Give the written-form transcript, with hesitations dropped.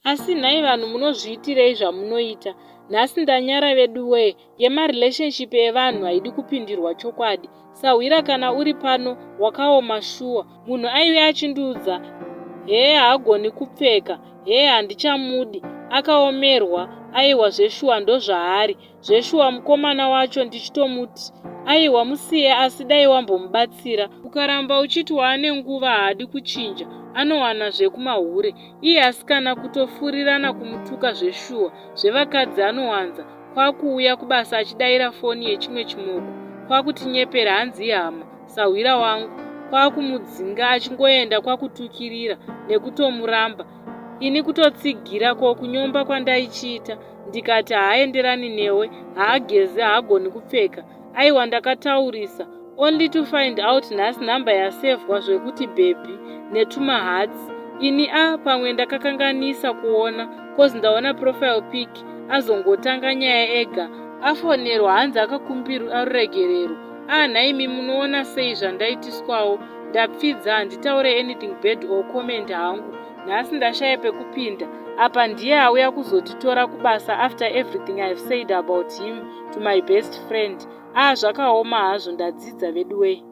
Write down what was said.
Asi nhai vanhu munozviitirei zvamunoita? Nhasi ndanyara vedu wee, yemarelationship evanhu haidi kupindirwa chokwadi. Sahwira kana uri pano wakaoma shuwa. Munhu aive achindiudza, haagoni kupfeka, handichamudi, akaomerwa, aiwa zveshuwa ndozvaari, zveshuwa mukomana wacho ndichitomuti, aiwa musiye, asi dai wambomubatsira. Ukaramba uchiti waane nguva haadi kuchinja, anowana zvekumahure. Iye asikana kutofurirana kumutuka zveshuwa, zvevakadzi anowanza, kwakuuya kubasa achidayira foni yechimwe chimoko, kwakutinyepera hanzi hama, sahwira wangu, kwakumudzinga achingoenda kwakutukirira nekutomuramba. Ini kutotsigira kunyomba kwandaichiita, ndikati haaenderani newe, haageze, haagoni kupfeka. Aiwa ndakataurisa, only to find out nhasi nhamba yasevhwa zvekuti baby netumahatsi. Ini pamwe ndakakanganisa kuona, kozi ndaona profile pic, azongotanga nyaya ega, afonerwa hanzi akakumbira aruregerero. Nhaimi munoona sei zvandaitiswawo, ndapfidza handitaure anything bad or comment hangu. Nhasi ndashaya pekupinda, apa ndiye auya kuzotitora kubasa after everything I've said about him to my best friend. Zvakaoma hazvo, ndadzidza vedu wei.